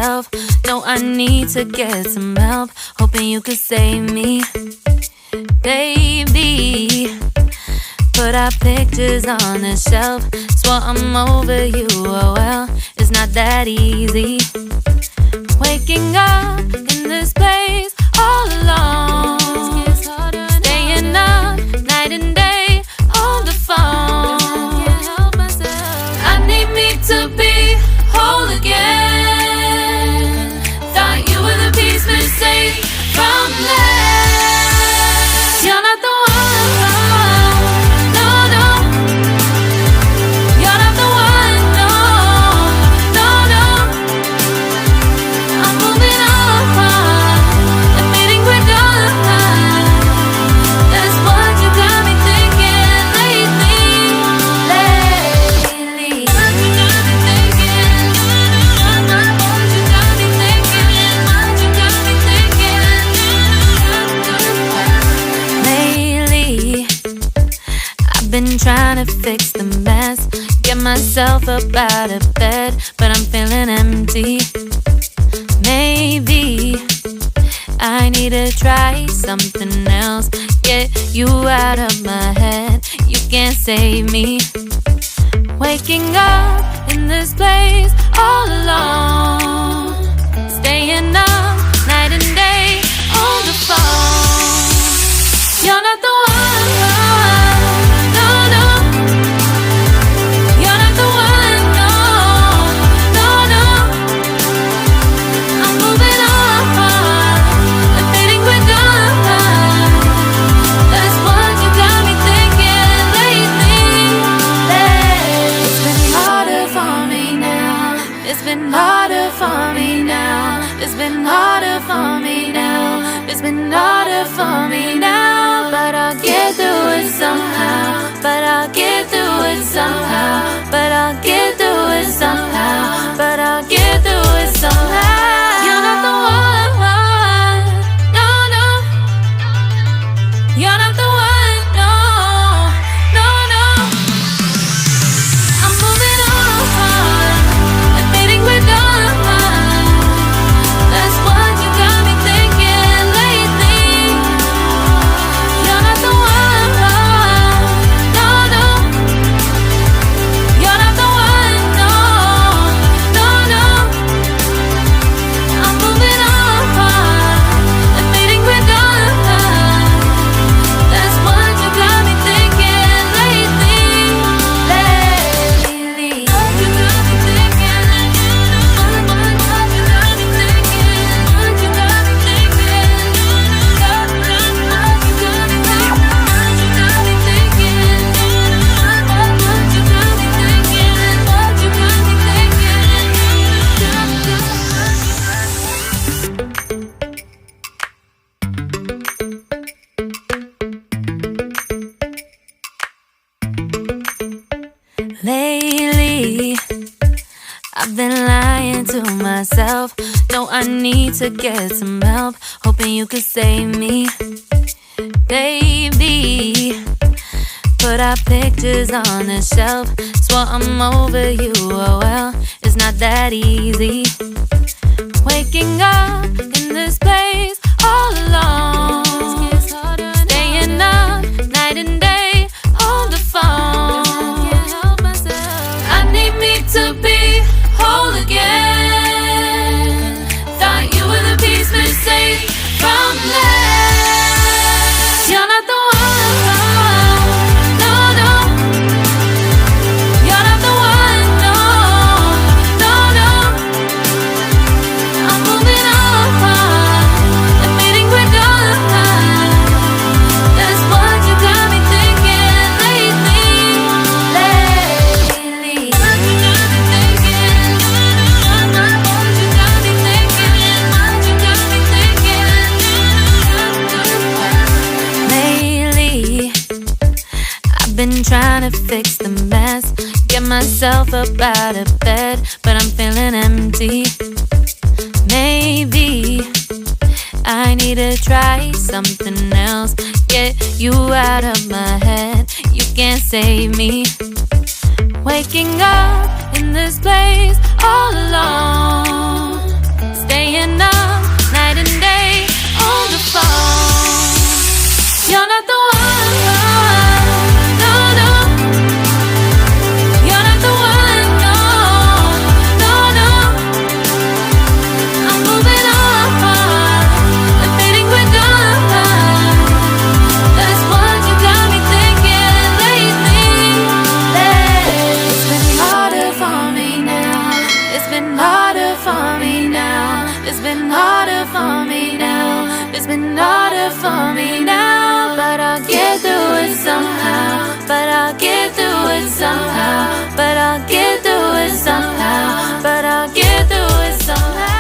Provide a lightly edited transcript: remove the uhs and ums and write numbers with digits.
myself. No, I need to get some help. Hoping you could save me, baby. Put our pictures on the shelf. Swore I'm over you, oh well, it's not that easy. Waking up in this place all alone, staying up night and day on the phone. I need me to be whole again. Thought you were the piece missing from last. You're not the one. Been trying to fix the mess, get myself up out of bed, but I'm feeling empty. Maybe I need to try something else, get you out of my head. You can't save me. Waking up in this place all alone, staying up night and day on the phone. You're not the one. It's been harder for me now. It's been harder for me now. It's been harder for me now. But I'll get through it somehow. But I'll get through it somehow. But I'll get through it somehow. But I'll get through it somehow. You're not the one. No, no. You're not the one. No, no, no. I'm moving on. Lately, I've been lying to myself. No, I need to get some help. Hoping you could save me, baby. Put our pictures on the shelf. Swore I'm over you, oh well, it's not that easy. Waking up in this place all alone, staying up night and day on the phone. To be whole again. Thought you were the piece missing from last. You're not the one. No, no. You're not the one. No, no, no. I'm moving on. Admitting we're done. That's what you got me thinking lately. Been trying to fix the mess, get myself up out of bed, but I'm feeling empty. Maybe I need to try something else, get you out of my head. You can't save me. Waking up in this place all alone, been harder for me now. It's been harder for me now. But I'll get through it somehow. But I'll get through it somehow. But I'll get through it somehow. But I'll get through it somehow.